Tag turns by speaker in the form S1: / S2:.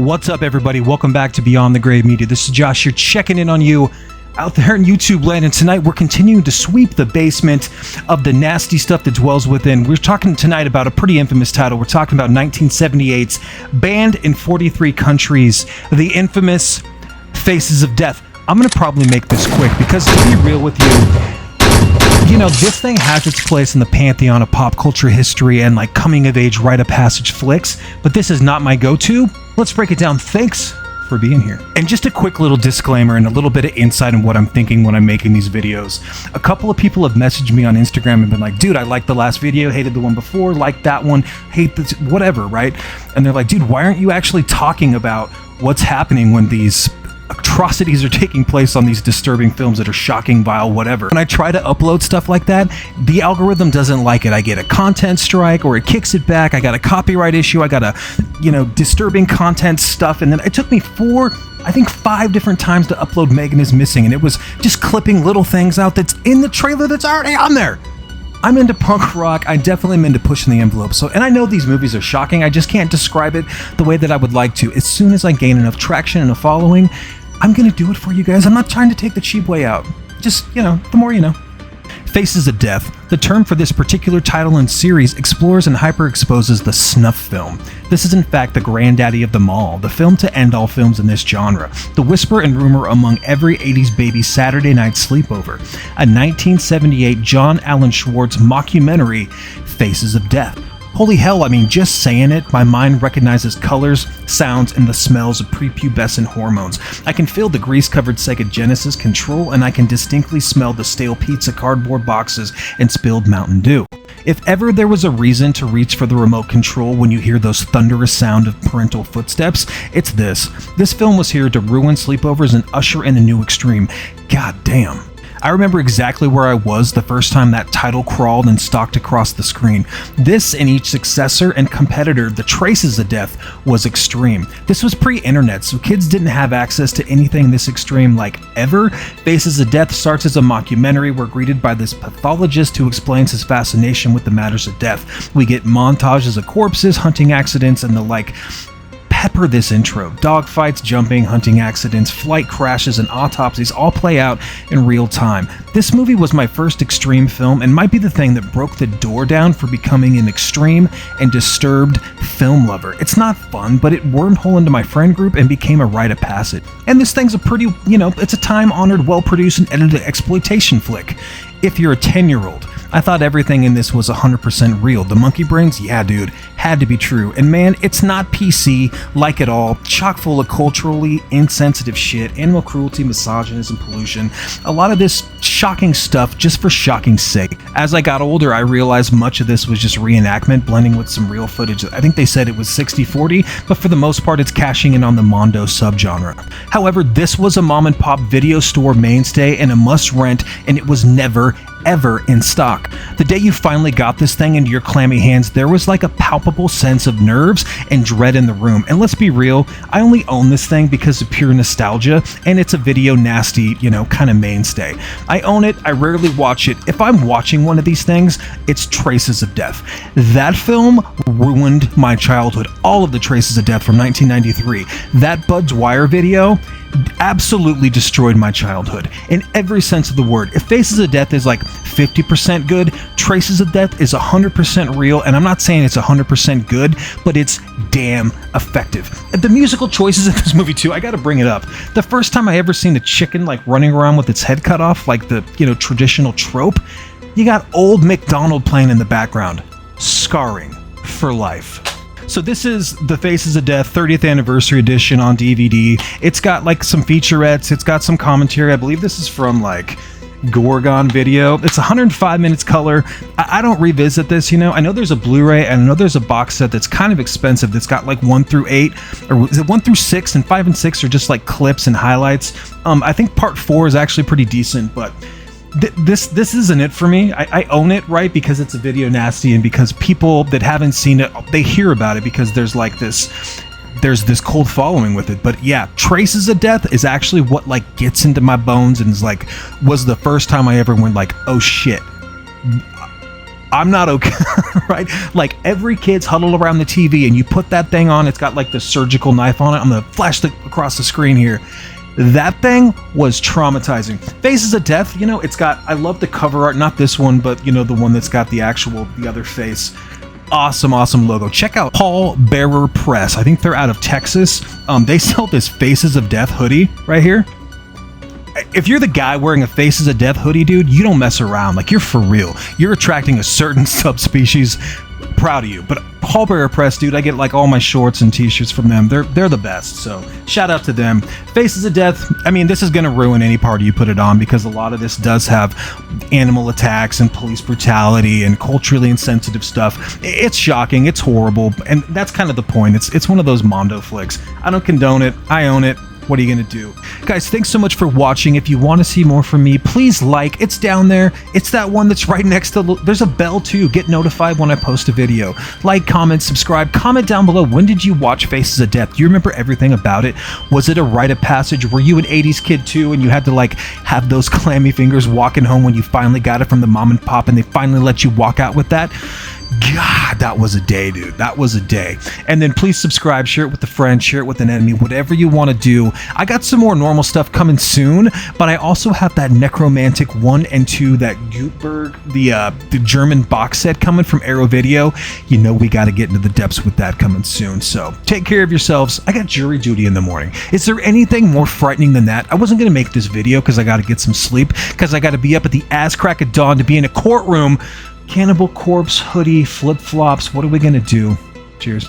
S1: What's up, everybody? Welcome back to Beyond the Grave Media. This is Josh here, checking in on you out there in YouTube land, and tonight we're continuing to sweep the basement of the nasty stuff that dwells within. We're talking tonight about a pretty infamous title. We're talking about 1978's banned in 43 countries, the infamous Faces of Death. I'm going to probably make this quick because, to be real with you know, this thing has its place in the pantheon of pop culture history and like coming of age rite of passage flicks, but this is not my go-to. Let's break it down. Thanks for being here. And just a quick little disclaimer and a little bit of insight on what I'm thinking when I'm making these videos. A couple of people have messaged me on Instagram and been like, dude, I liked the last video, hated the one before, liked that one, hate this, whatever, right? And they're like, dude, why aren't you actually talking about what's happening when these atrocities are taking place on these disturbing films that are shocking, vile, whatever? When I try to upload stuff like that, the algorithm doesn't like it. I get a content strike or it kicks it back. I got a copyright issue. I got a, disturbing content stuff. And then it took me 5 different times to upload Megan is Missing. And it was just clipping little things out that's in the trailer that's already on there. I'm into punk rock. I definitely am into pushing the envelope. And I know these movies are shocking. I just can't describe it the way that I would like to. As soon as I gain enough traction and a following, I'm gonna do it for you guys. I'm not trying to take the cheap way out. Just, the more you know. Faces of Death. The term for this particular title and series explores and hyper-exposes the snuff film. This is in fact the granddaddy of them all, the film to end all films in this genre, the whisper and rumor among every 80s baby Saturday night sleepover. A 1978 John Allen Schwartz mockumentary, Faces of Death. Holy hell, just saying it, my mind recognizes colors, sounds, and the smells of prepubescent hormones. I can feel the grease-covered Sega Genesis control, and I can distinctly smell the stale pizza cardboard boxes and spilled Mountain Dew. If ever there was a reason to reach for the remote control when you hear those thunderous sound of parental footsteps, it's this. This film was here to ruin sleepovers and usher in a new extreme. God damn. I remember exactly where I was the first time that title crawled and stalked across the screen. This and each successor and competitor, The Traces of Death, was extreme. This was pre-internet, so kids didn't have access to anything this extreme like ever. Faces of Death starts as a mockumentary. We're greeted by this pathologist who explains his fascination with the matters of death. We get montages of corpses, hunting accidents, and the like. Pepper this intro. Dogfights, jumping, hunting accidents, flight crashes, and autopsies all play out in real time. This movie was my first extreme film and might be the thing that broke the door down for becoming an extreme and disturbed film lover. It's not fun, but it wormhole into my friend group and became a rite of passage. And this thing's a pretty, it's a time-honored, well-produced and edited exploitation flick. If you're a 10-year-old, I thought everything in this was 100% real. The monkey brains? Yeah, dude. Had to be true. And man, it's not PC like at all. Chock full of culturally insensitive shit, animal cruelty, misogynism, pollution. A lot of this shocking stuff just for shocking's sake. As I got older, I realized much of this was just reenactment blending with some real footage. I think they said it was 60-40, but for the most part, it's cashing in on the Mondo subgenre. However, this was a mom and pop video store mainstay and a must rent, and it was never ever in stock. The day you finally got this thing into your clammy hands, there was like a palpable sense of nerves and dread in the room. And let's be real, I only own this thing because of pure nostalgia, and it's a video nasty, kind of mainstay. I own it, I rarely watch it. If I'm watching one of these things, it's Traces of Death. That film ruined my childhood. All of the Traces of Death from 1993. That Bud Dwyer video absolutely destroyed my childhood in every sense of the word. If Faces of Death is like 50% good, Traces of Death is 100% real, and I'm not saying it's 100% good, but it's damn effective. The musical choices in this movie too, I gotta bring it up. The first time I ever seen a chicken like running around with its head cut off, like the traditional trope, you got Old MacDonald playing in the background. Scarring for life. So this is the Faces of Death 30th Anniversary Edition on DVD. It's got like some featurettes, it's got some commentary. I believe this is from like Gorgon Video. It's 105 minutes color. I don't revisit this, I know there's a Blu-ray and I know there's a box set that's kind of expensive that's got like 1 through 8, or is it 1 through 6, and 5 and 6 are just like clips and highlights. I think part 4 is actually pretty decent, but this isn't it for me. I own it, right, because it's a video nasty and because people that haven't seen it, they hear about it because there's this cold following with it. But yeah, Traces of Death is actually what like gets into my bones and is like was the first time I ever went like, oh shit, I'm not okay, right? Like every kid's huddled around the TV and you put that thing on, it's got like the surgical knife on it. I'm gonna flash across the screen here. That thing was traumatizing. Faces of Death, you know, it's got, I love the cover art, not this one, but you know, the one that's got the other face. Awesome logo. Check out Paul Bearer Press. I think they're out of Texas. They sell this Faces of Death hoodie right here. If you're the guy wearing a Faces of Death hoodie, dude, you don't mess around. Like, you're for real. You're attracting a certain subspecies. Proud of you. But Paul Bearer Press, dude, I get like all my shorts and t-shirts from them. They're the best. So shout out to them. Faces of Death, I mean, this is going to ruin any party you put it on, because a lot of this does have animal attacks and police brutality and culturally insensitive stuff. It's shocking. It's horrible. And that's kind of the point. It's one of those Mondo flicks. I don't condone it. I own it. What are you gonna do? Guys, thanks so much for watching. If you want to see more from me, please like. It's down there. It's that one that's right next to, there's a bell too. Get notified when I post a video. Like, comment, subscribe. Comment down below, when did you watch Faces of Death? Do you remember everything about it? Was it a rite of passage? Were you an 80s kid too, and you had to like have those clammy fingers walking home when you finally got it from the mom and pop and they finally let you walk out with that? God, that was a day, dude. That was a day. And then please subscribe, share it with a friend, share it with an enemy, whatever you want to do. I got some more normal stuff coming soon, but I also have that Necromantic 1 and 2, that Gutenberg, the German box set coming from Arrow Video. You know we got to get into the depths with that coming soon. So take care of yourselves. I got jury duty in the morning. Is there anything more frightening than that? I wasn't going to make this video because I got to get some sleep, because I got to be up at the ass crack of dawn to be in a courtroom. Cannibal Corpse hoodie, flip-flops. What are we gonna do? Cheers.